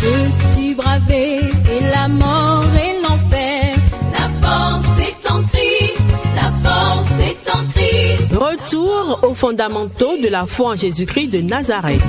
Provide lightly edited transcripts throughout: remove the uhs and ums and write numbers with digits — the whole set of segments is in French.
Veux-tu braver et la mort et l'enfer? La force est en Christ, la force est en Christ. Retour aux fondamentaux de la foi en Jésus-Christ de Nazareth.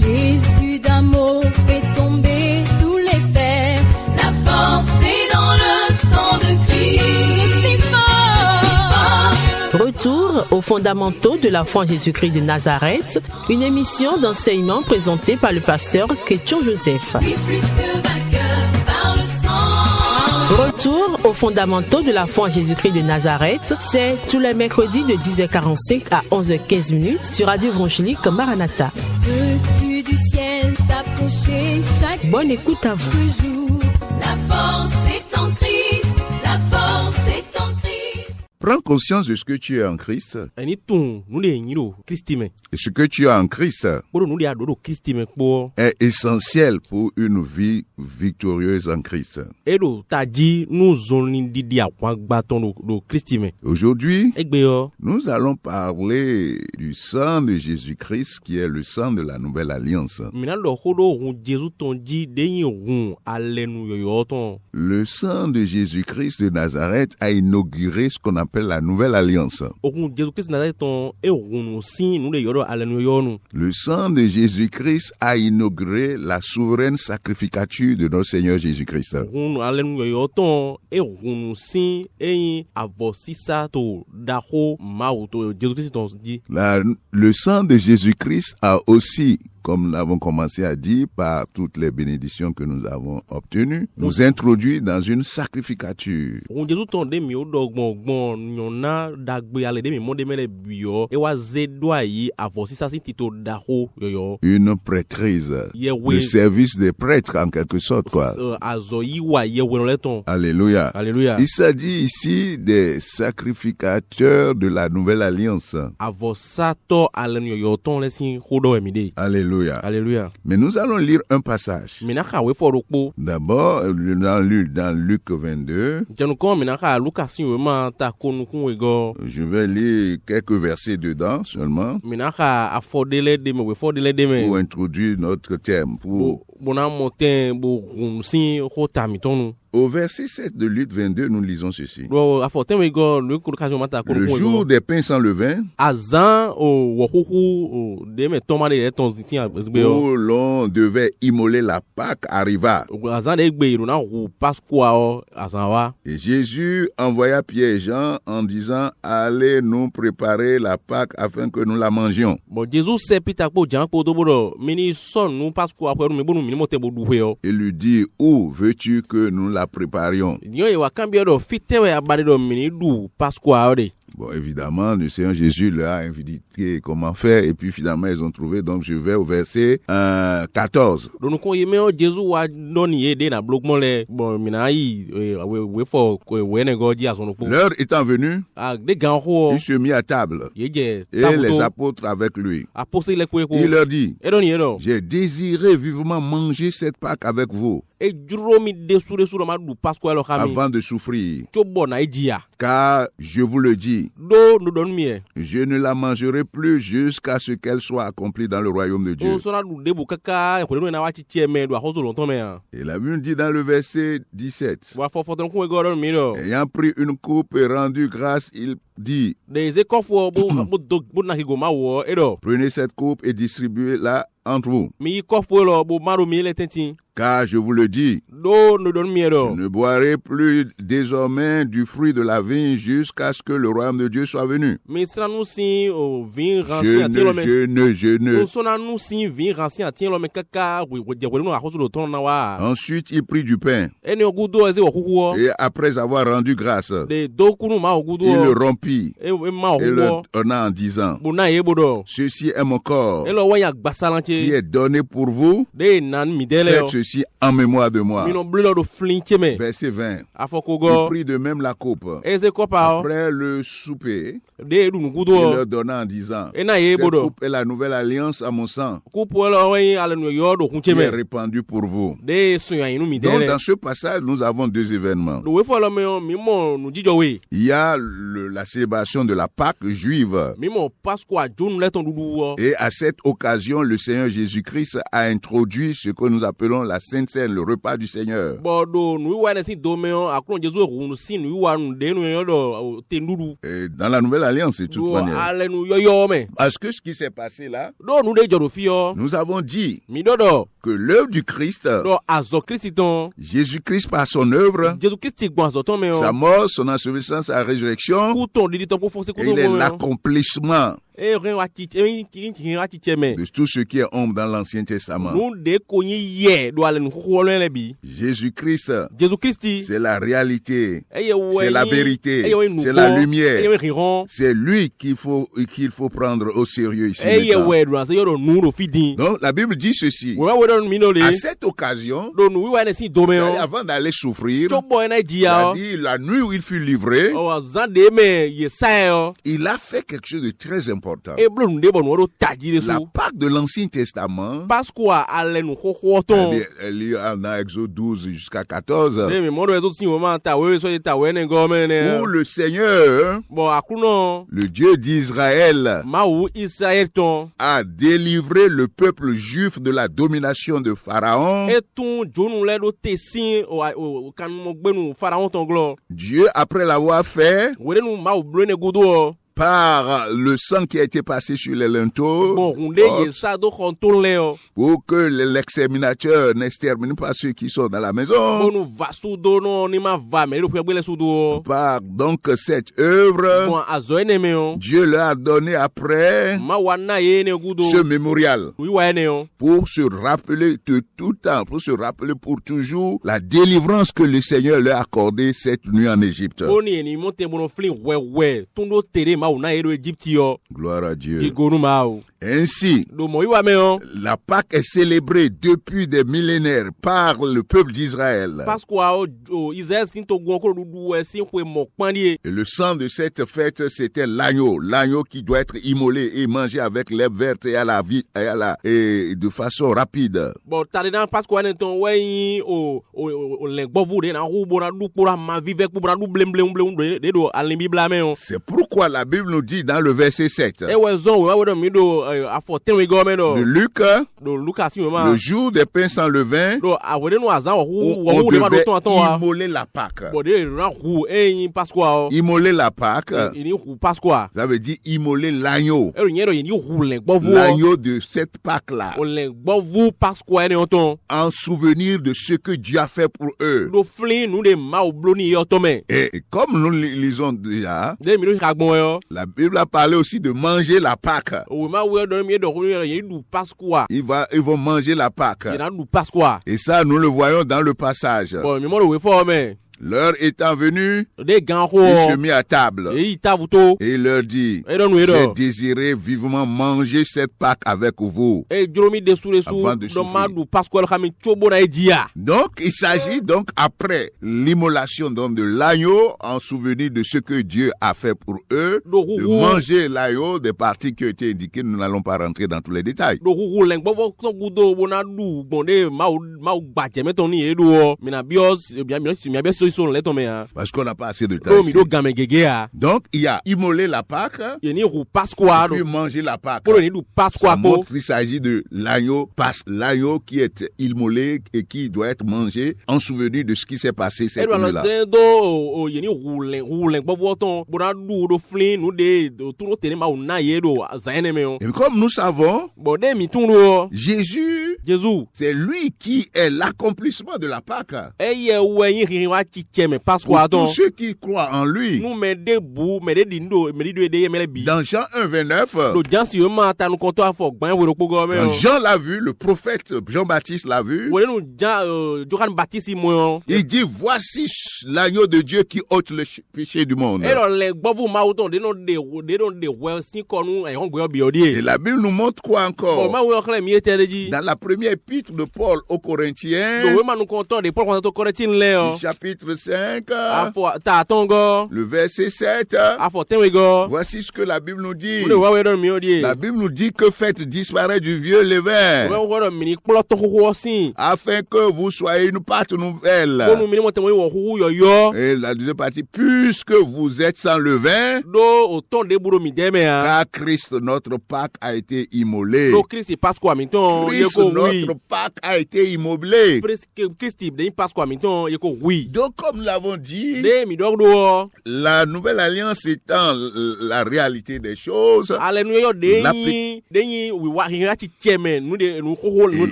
Jésus d'un mot fait tomber tous les fers. La force est dans le sang de Christ. Je suis fort. Retour aux fondamentaux de la foi en Jésus-Christ de Nazareth, une émission d'enseignement présentée par le pasteur Ketchon Joseph. Oui, plus que vainqueur par le sang. Retour aux fondamentaux de la foi en Jésus-Christ de Nazareth, c'est tous les mercredis de 10h45 à 11h15 sur Radio Évangélique Maranatha. Veux-tu du ciel t'approcher chaque Bonne écoute à vous. jour? La force est en Christ, la force est en Christ. Prends conscience de ce que tu es en Christ. Eni tun nu de nyiro Kristi me. Et ce que tu es en Christ Boro nu de adodo Kristi me kpo. est essentiel pour une vie victorieuse en Christ. Edo taji nu zoni didi akwa gbaton do Kristi me. Aujourd'hui, Egbe yo, nous allons parler du sang de Jésus-Christ qui est le sang de la nouvelle alliance. mina lo hodo hun Jesu tonji de yin hun alenu yoyo ton. Le sang de Jésus-Christ de Nazareth a inauguré ce qu'on appelle la nouvelle alliance. Okun Jesu Kristi na ton e hun sin nu de yodo alenu yoyo nu. Le sang de Jésus-Christ a inauguré la souveraine sacrificature de notre Seigneur Jésus-Christ. Hun alenu yoyo ton e hun sin e avosisa to daho mau to Jesu Kristi ton di. Le sang de Jésus-Christ a aussi, comme nous l'avons commencé à dire, par toutes les bénédictions que nous avons obtenues, nous introduit dans une sacrificature. Okun Jesu ton de mi odo gbon nyona dagbe ale de mi mo de mele biyo e wa zedo ayi avosisa sin tito daho yoyo. Une prêtrise, Yewe. le service des prêtres en quelque sorte, quoi. Azoyi wa yewe no leton. Alléluia. Alléluia. Il s'agit ici des sacrificateurs de la nouvelle alliance. Avosato alenu yoyo ton lesin hodo emide. Alléluia. Alléluia. Mais nous allons lire un passage. Minaka we forokpo. D'abord, dans Luc 22, Janu kon minaka lukasin we ma ta konu kun we go. je vais lire quelques versets dedans seulement Minaka afodele de me we fodele de pour me. introduire notre thème. Bona moten bo hunsin hota mitonu. Au verset 7 de Luc 22, nous lisons ceci. Do afoten we go le kukajo mata konu Le kun we jour go. des pains sans levain, Azan o wohuhu de me tomade de ton zitin azbe yo. où l'on devait immoler la Pâque, arriva. Azan de egbe ro na hu Pascua o azan wa. Et Jésus envoya Pierre et Jean en disant, allez nous préparer la Pâque afin que nous la mangions. Bon Jesus se pita po jan po do bodo mini son nu Pascua po me bonu mini mote bo duwe yo. Et lui dit, où veux-tu que nous la préparions? Nyo e wa kambia do fitewe abade do mini du Pascua o de. Bon, évidemment, le Seigneur Jésus leur a invité comment faire, et puis finalement, ils ont trouvé, donc je vais au verset 14. Do nu kon yeme o Jesus wa doni e de na blogmon le bon mina yi we fo we ne go ji ason po. L'heure étant venue, Ah de gan ho il se mit à table, ye je et les apôtres avec lui. apose le ko Il leur dit, e doni e do. j'ai désiré vivement manger cette Pâque avec vous, E juro mi de sure ma du Pascua lo kami. avant de souffrir, To bon na ejia. car je vous le dis, Do nu don mi e. je ne la mangerai plus jusqu'à ce qu'elle soit accomplie dans le royaume de Dieu. O so na du debu kaka ko na wa chiche me do ahozo lo ton me a. Et la Bible dit dans le verset 17, Wa fo ton ko e go don mi do. ayant pris une coupe et rendu grâce, il dit, De ze kofo bo na higo ma wo e do. prenez cette coupe et distribuez-la entre vous. Mi kofo lo bo maro mi le tentin. Car je vous le dis, Do nu don mi e je do. ne boirai plus désormais du fruit de la vigne jusqu'à ce que le royaume de Dieu soit venu. Mi sra nu sin o vin ransi atien lo me. Je ne. O so na nu sin vin ransi atien lo me kaka we je we no ahozo lo ton na wa. Ensuite, il prit du pain Eni ogudo eze wo huhu. et après avoir rendu grâce, De do kunu ma ogudo. il le rompit E ma et le huhu. donna en disant, Bo na ye bodo. ceci est mon corps E lo wa ya qui gbasalanche. est donné pour vous. De nan mi dele yo. Faites ceci en mémoire de moi. Mi no blilo do flinche me. Verset 20. Afoko Il go. prit de même la coupe. Eze kopa o. Après le souper, De du il nugudo. leur donna en disant, E na ye cette bodo. coupe est la nouvelle alliance à mon sang Kupo lo wen ale no yo do kunche qui est me. répandue pour vous. De suya inu mi Donc, dele. dans ce passage, nous avons deux événements. Do we fo lo me mi mo nu jijo we. Il y a la célébration de la Pâque juive. Mimo Pasqua John Leton Doudou. Et à cette occasion, le Seigneur Jésus-Christ a introduit ce que nous appelons la Sainte Seine, le repas du Seigneur. Et dans la Nouvelle Alliance, de toute manière. Parce que ce qui s'est passé là, nous avons dit que l'œuvre du Christ, Jésus-Christ par son œuvre, sa mort, son ensevelissement, sa résurrection, et il est l'accomplissement de tout ce qui est ombre dans l'Ancien Testament. Jésus-Christ, c'est la réalité, c'est la vérité, c'est la lumière. C'est lui qu'il faut prendre au sérieux ici. Donc la Bible dit ceci. À cette occasion, avant d'aller souffrir, il a dit la nuit où il fut livré, il a fait quelque chose de très important. La Pâque de l'Ancien Testament, elle est en Exode 12 jusqu'à 14, où le Seigneur, le Dieu d'Israël, a délivré le peuple juif de la domination de Pharaon. Dieu, après l'avoir fait, par le sang qui a été passé sur les linteaux, pour que l'exterminateur n'extermine pas ceux qui sont dans la maison. Par donc cette œuvre, Dieu leur a donné après ce mémorial pour se rappeler de tout temps, pour se rappeler pour toujours la délivrance que le Seigneur leur a accordée cette nuit en Égypte. Gloire à Dieu. Ainsi, la Pâque est célébrée depuis des millénaires par le peuple d'Israël. Et le sang de cette fête, c'était l'agneau qui doit être immolé et mangé avec l'herbe verte et de façon rapide. C'est pourquoi la Bible nous dit dans le verset 7 de Luc, le jour des pains sans levain, où on devait immoler la Pâque. Immoler la Pâque, ça veut dire immoler l'agneau. L'agneau de cette Pâque-là, en souvenir de ce que Dieu a fait pour eux. Et comme nous lisons déjà, la Bible a parlé aussi de manger la Pâque. Ils vont manger la Pâque. Et ça, nous le voyons dans le passage. L'heure étant venue, il se mit à table et il leur dit: j'ai désiré vivement manger cette Pâque avec vous avant de souffrir. Donc, il s'agit donc après l'immolation de l'agneau en souvenir de ce que Dieu a fait pour eux, de manger l'agneau, des parties qui ont été indiquées. Nous n'allons pas rentrer dans tous les détails. Parce qu'on n'a pas assez de temps ici. Donc, il y a immolé la Pâque et puis manger la Pâque. Ça montre qu'il s'agit de l'agneau qui est immolé et qui doit être mangé en souvenir de ce qui s'est passé cette nuit-là. Et comme nous savons, Jésus, c'est lui qui est l'accomplissement de la Pâque. Pour tous ceux qui croient en lui. Dans Jean 1,29, quand Jean l'a vu, le prophète Jean-Baptiste l'a vu, il dit: voici l'agneau de Dieu qui ôte le péché du monde. Et la Bible nous montre quoi encore? Dans la première épître de Paul aux Corinthiens, chapitre chapitre 5, le le verset 7. Voici ce que la Bible nous dit. La Bible nous dit que faites disparaître du vieux levain, afin que vous soyez une pâte nouvelle. Et la deuxième partie, puisque vous êtes sans levain, car Christ, notre Pâque, a été immolé. Christ, notre Pâque, a été immolé. Donc, comme nous l'avons dit, la nouvelle alliance étant la réalité des choses,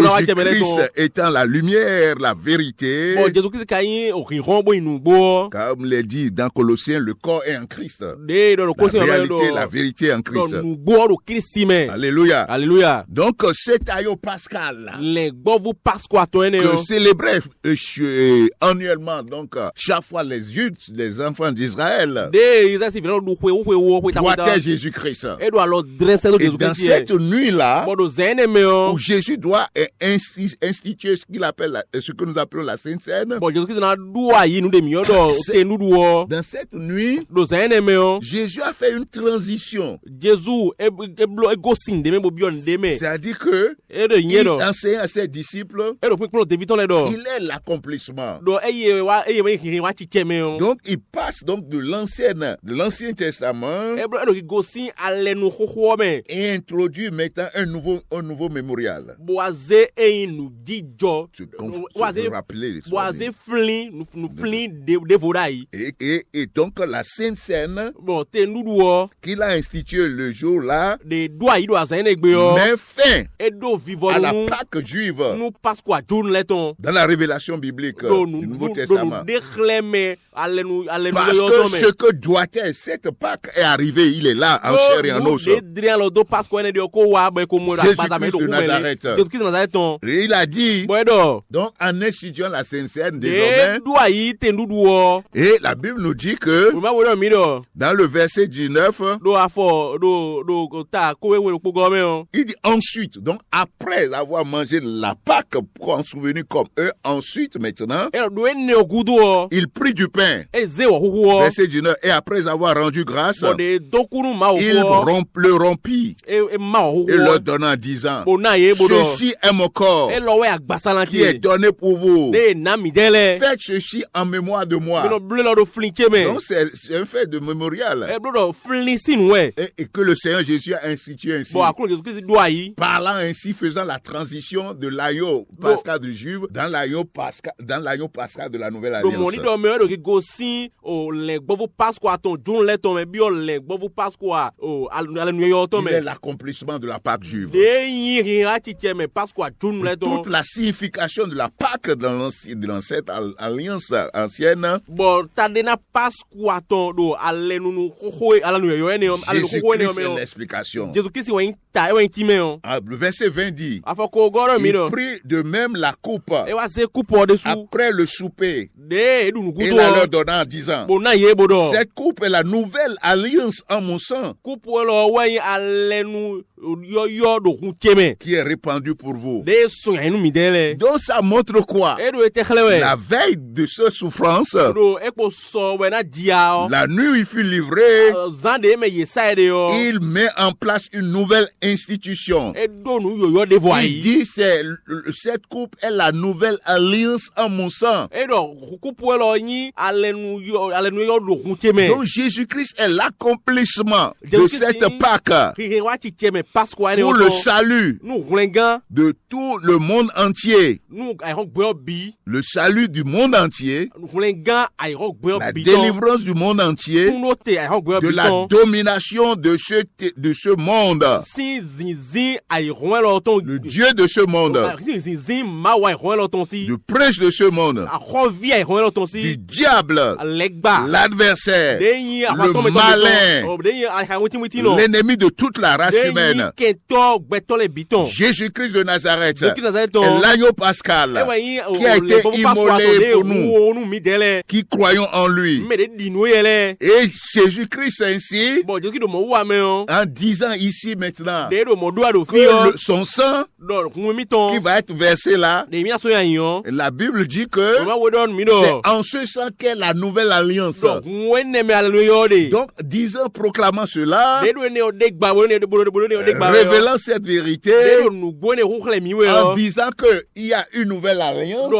Jésus-Christ étant la lumière, la vérité, comme l'a dit dans Colossiens, le corps est en Christ. La réalité, la vérité en Christ. Alléluia. Alléluia. Donc, cet aïo pascal que célébrait annuellement, donc, chaque fois les enfants d'Israël, doit Jésus-Christ. Et dans cette nuit-là, où Jésus doit instituer ce que nous appelons la Sainte Seine, dans cette nuit, Jésus a fait une transition. C'est-à-dire que il enseigne à ses disciples qu'il est l'accomplissement. Donc il passe donc de l'Ancien Testament et introduit maintenant un nouveau mémorial. Tu peux rappeler et donc la Sainte Seine qu'il a institué le jour-là met fin à la Pâque juive dans la révélation biblique du Nouveau Testament. Parce que ce que doit être cette Pâque est arrivé, il est là en chair et en os. Jésus-Christ de Nazareth. Et il a dit, donc en étudiant la Sainte Seine désormais, et la Bible nous dit que dans le verset 19, il dit ensuite, donc après avoir mangé la Pâque pour en souvenir comme eux, ensuite maintenant, il prit du pain. Verset 19, et après avoir rendu grâce, il le rompit et leur donna en disant, ceci est mon corps qui est donné pour vous. Faites ceci en mémoire de moi. Donc c'est un fait de mémorial. Et que le Seigneur Jésus a institué ainsi. Parlant ainsi, faisant la transition de l'agneau pascal du Juif dans l'agneau pascal de la nouvelle alliance. Il est l'accomplissement de la Pâque juive. Toute la signification de la Pâque dans cette alliance ancienne, Jésus-Christ est l'explication. Le verset 20 dit, il prit de même la coupe après le souper et la leur donna en disant, cette coupe est la nouvelle alliance en mon sang qui est répandue pour vous. Donc ça montre quoi? La veille de cette souffrance, la nuit où il fut livré, il met en place une nouvelle institution. Il dit cette coupe est la nouvelle alliance en mon sang. Donc Jésus-Christ est l'accomplissement de cette Pâque pour le salut de tout le monde entier. Le salut du monde entier, la délivrance du monde entier, de la domination de ce monde. Le Dieu de ce monde, le prince de ce monde, du diable, l'adversaire, le malin, l'ennemi de toute la race humaine. Jésus-Christ de Nazareth est l'agneau pascal qui a été immolé pour nous, qui croyons en lui. Et Jésus-Christ ainsi, en disant ici maintenant que son sang qui va être versé là, la Bible dit que C'est en ce sens qu'est la nouvelle alliance. Donc, disant, proclamant cela, révélant cette vérité, en disant qu'il y a une nouvelle alliance,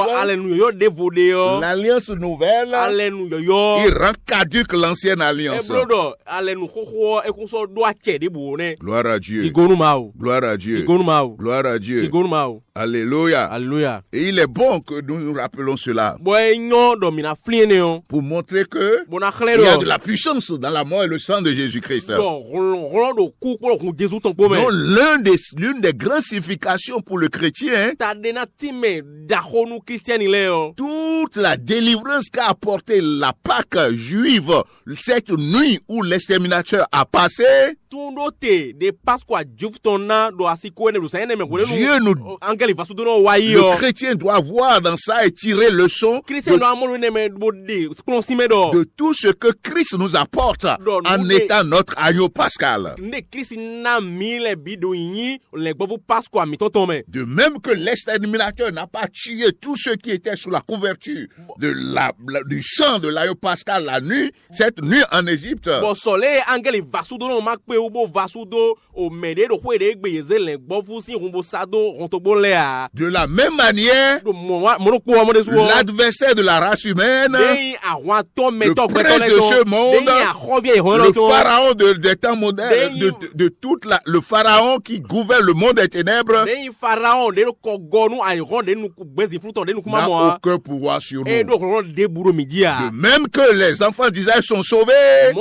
l'alliance nouvelle, il rend caduque l'ancienne alliance. Gloire à Dieu. Gloire à Dieu. Gloire à Dieu. Alléluia. Alléluia. Et il est bon que nous nous rappelons cela pour montrer que il y a de la puissance dans la mort et le sang de Jésus-Christ. Donc, l'une des grandes significations pour le chrétien, toute la délivrance qu'a apporté la Pâque juive, cette nuit où l'exterminateur a passé, Dieu nous, le chrétien doit voir dans ça et tirer leçon de tout ce que Christ nous apporte en étant notre agneau pascal. De même que l'exterminateur n'a pas tué tous ceux qui étaient sous la couverture du sang de l'agneau pascal la nuit, cette nuit en Égypte. De la même manière, l'adversaire de la race humaine, le prince de ce monde, le pharaon des temps modernes, de toute le pharaon qui gouverne le monde des ténèbres, n'a aucun pouvoir sur nous. De même que les enfants d'Israël sont sauvés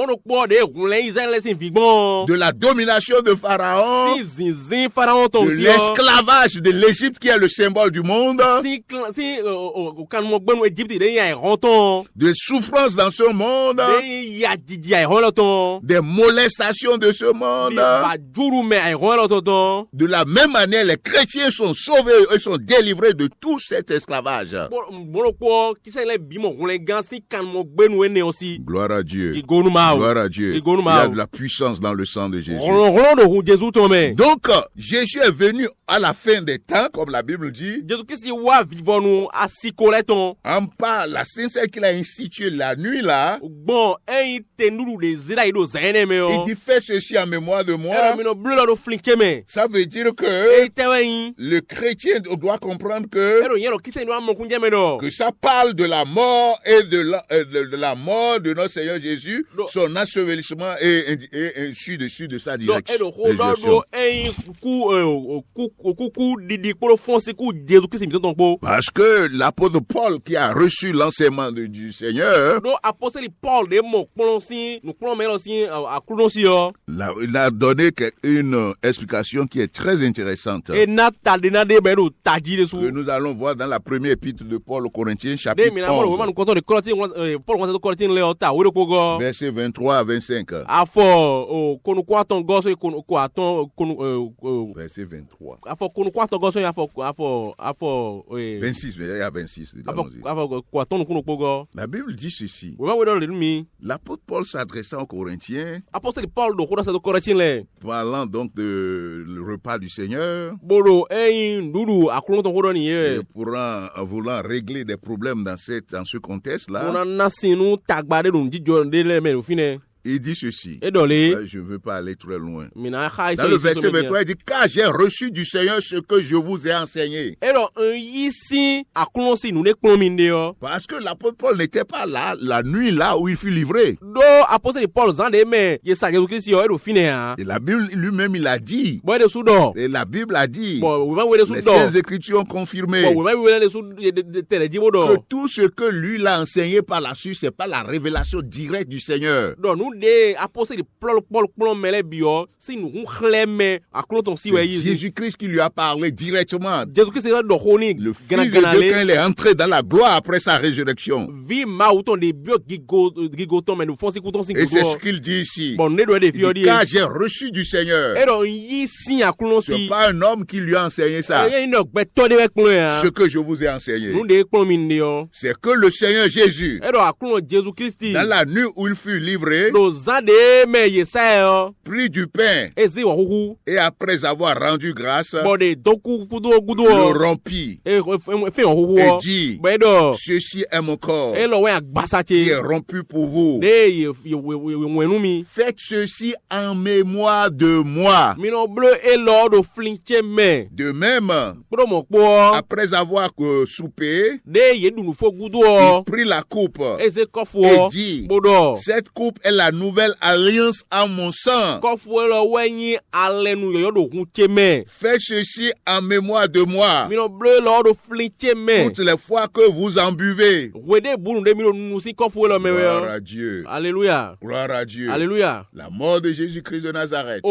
de la domination de Pharaon, de l'esclavage de l'Égypte qui est le symbole du monde, de souffrances dans ce monde, des molestations de ce monde. De la même manière, les chrétiens sont sauvés et sont délivrés de tout cet esclavage. Gloire à Dieu. Gloire à Dieu. Il y a de la puissance dans le sang de Jésus. Donc, Jésus est venu à la fin des temps, comme la Bible dit. En pas la sincère qu'il a institué la nuit là. Il dit fais ceci en mémoire de moi. Ça veut dire que le chrétien doit comprendre que ça parle de la mort et de la mort de notre Seigneur Jésus, son ensevelissement et ainsi dessus de sa direction. Parce que l'apôtre Paul qui a reçu l'enseignement du Seigneur, il a donné une explication qui est très intéressante. Que nous allons voir dans la première épître de Paul aux Corinthiens, chapitre 11, versets 23 à 25. Verset 23. 26, il y a 26. La Bible dit ceci. L'apôtre Paul s'adressant aux Corinthiens, parlant donc le repas du Seigneur, et voulant régler des problèmes dans ce contexte-là, il dit ceci. Je ne veux pas aller très loin. Dans le verset 23, il dit, car j'ai reçu du Seigneur ce que je vous ai enseigné. Parce que l'apôtre Paul n'était pas là, la nuit là où il fut livré. Et la Bible lui-même, il a dit. Et la Bible a dit. Les Saintes Écritures ont confirmé. Que tout ce que lui l'a enseigné par la suite, c'est pas la révélation directe du Seigneur. C'est Jésus-Christ qui lui a parlé directement. Le Fils de Dieu, quand il est entré dans la gloire après sa résurrection. Et c'est ce qu'il dit ici. Car j'ai reçu du Seigneur. C'est pas un homme qui lui a enseigné ça. Ce que je vous ai enseigné, c'est que le Seigneur Jésus, dans la nuit où il fut livré, prit du pain et après avoir rendu grâce, le rompit et dit, ceci est mon corps qui est rompu pour vous. Faites ceci en mémoire de moi. De même, après avoir soupé, il prit la coupe et dit, cette coupe est la nouvelle alliance en mon sang. Faites ceci en mémoire de moi. Toutes les fois que vous en buvez. Gloire à Dieu. Alléluia. Gloire à Dieu. Alléluia. La mort de Jésus-Christ de Nazareth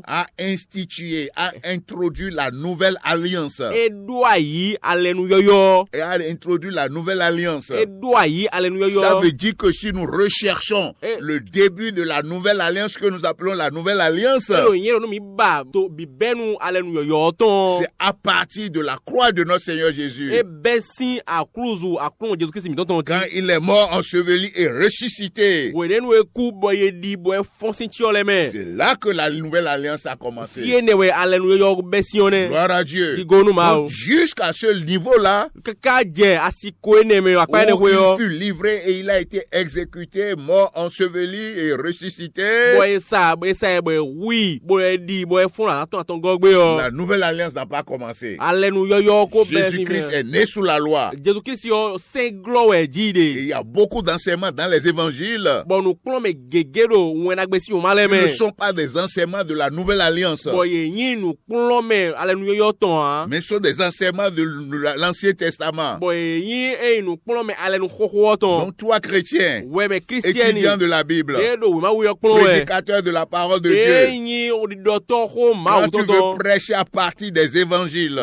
a institué, a introduit la nouvelle alliance. Et a introduit la nouvelle alliance. Ça veut dire que si nous recherchons le début de la nouvelle alliance que nous appelons la nouvelle alliance, c'est à partir de la croix de notre Seigneur Jésus. Quand il est mort, enseveli et ressuscité, c'est là que la nouvelle alliance a commencé. Gloire à Dieu. Donc, jusqu'à ce niveau-là, où il fut livré et il a été exécuté, mort, enseveli et ressuscité, la nouvelle alliance n'a pas commencé. Jésus-Christ est né sous la loi. Et il y a beaucoup d'enseignements dans les évangiles. Ils ne sont pas des enseignements de la nouvelle alliance, mais sont des enseignements de l'Ancien Testament. Donc toi, chrétien, étudiant de la Bible, prédicateur de la parole de Dieu, quand tu veux prêcher à partir des évangiles,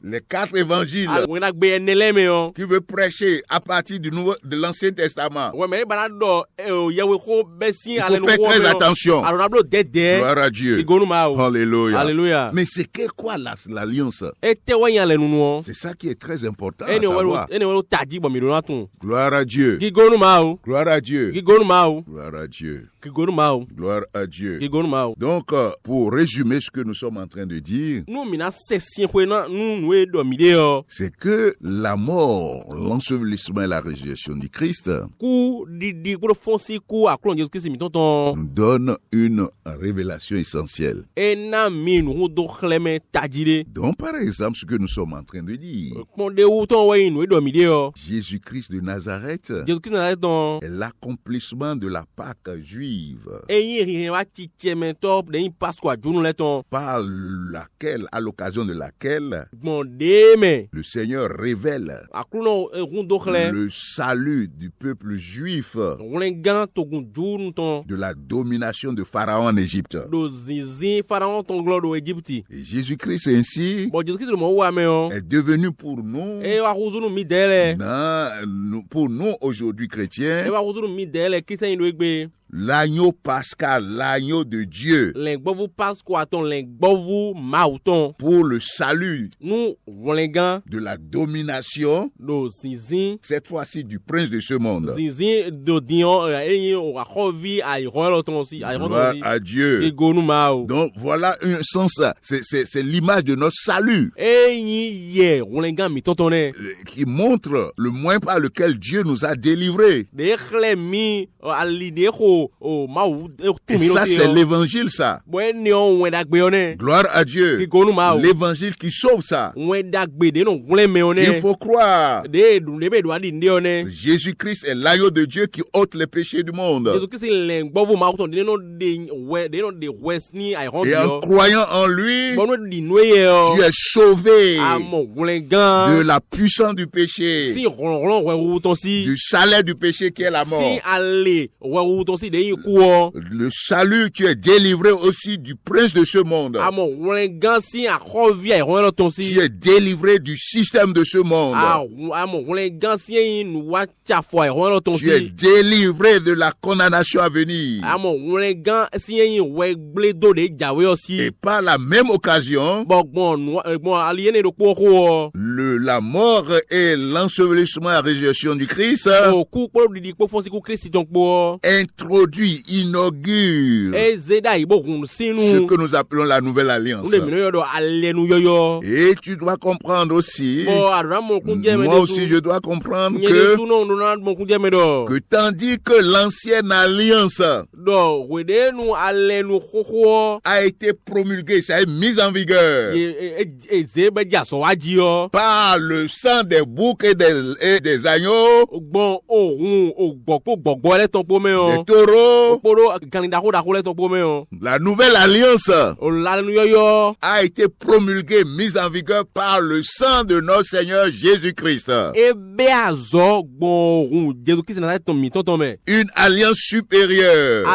les 4 évangiles, tu veux prêcher à partir de l'Ancien Testament, il faut faire très attention. Gloire à Dieu. Alléluia. Alléluia. Mais c'est quoi l'alliance? C'est ça qui est très important à savoir. Gloire à Dieu. Gloire à Dieu. Gloire à Dieu. Gloire à Dieu. Donc, pour résumer ce que nous sommes en train de dire, c'est que la mort, l'ensevelissement et la résurrection du Christ donne une révélation essentielle. Donc, par exemple, ce que nous sommes en train de dire, Jésus-Christ de Nazareth est l'accomplissement de la Pâque juive, par laquelle, à l'occasion de laquelle, le Seigneur révèle le salut du peuple juif de la domination de Pharaon en Égypte. Et Jésus-Christ ainsi est devenu pour nous aujourd'hui chrétiens, l'agneau pascal, l'agneau de Dieu, pour le salut de la domination, cette fois-ci du prince de ce monde. Gloire à Dieu. Donc voilà un sens, c'est l'image de notre salut qui montre le moyen par lequel Dieu nous a délivrés. Et ça, c'est l'évangile, ça. Gloire à Dieu. L'évangile qui sauve ça. Il faut croire. Jésus-Christ est l'agneau de Dieu qui ôte les péchés du monde. Et en croyant en lui, tu es sauvé de la puissance du péché, du salaire du péché qui est la mort. Le salut, tu es délivré aussi du prince de ce monde. Tu es délivré du système de ce monde. Tu es délivré de la condamnation à venir. Et par la même occasion, la mort et l'ensevelissement et la résurrection du Christ introduit, inaugure ce que nous appelons la nouvelle alliance. Et tu dois comprendre aussi, moi aussi je dois comprendre que tandis que l'ancienne alliance a été promulguée, ça est mise en vigueur par le sang des boucs et des agneaux, des taureaux. La nouvelle alliance a été promulguée, mise en vigueur par le sang de notre Seigneur Jésus-Christ. Une alliance supérieure.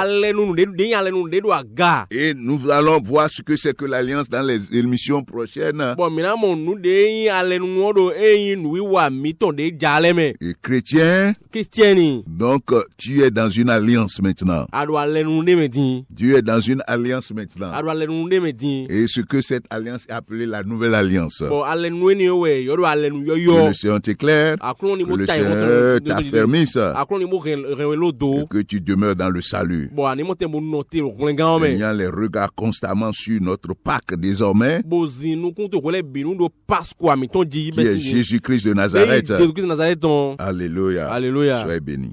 Et nous allons voir ce que c'est que l'alliance dans les émissions prochaines. Et chrétien, donc tu es dans une alliance maintenant. Tu es dans une alliance maintenant. Et ce que cette alliance est appelée la nouvelle alliance. Que le Seigneur t'éclaire, que le Seigneur t'affermisse, et que tu demeures dans le salut. Ayant les regards constamment sur notre Pâques désormais, qui est Jésus-Christ de Nazareth. Alléluia. Alléluia. Soyez bénis.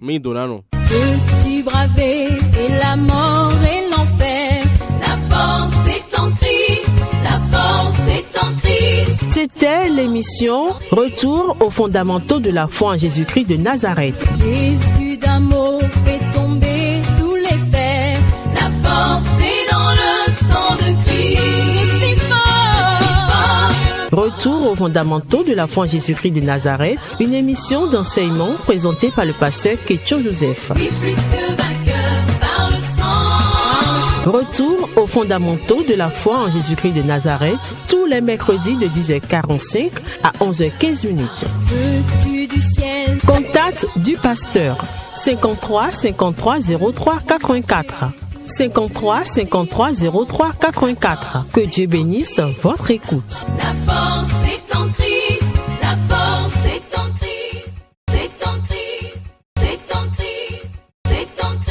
Peux-tu braver et la mort et l'enfer? La force est en Christ, la force est en Christ. C'était l'émission Retour aux fondamentaux de la foi en Jésus-Christ de Nazareth. Jésus d'un mot fait tomber tous les fers. La force est dans le sang de Christ. Je suis fort. Retour aux fondamentaux de la foi en Jésus-Christ de Nazareth, une émission d'enseignement présentée par le pasteur Ketcho Joseph. Retour aux fondamentaux de la foi en Jésus-Christ de Nazareth, tous les mercredis de 10h45 à 11h15. Contact du pasteur 53 53 03 84. 53 53 03 84. Que Dieu bénisse votre écoute. La force est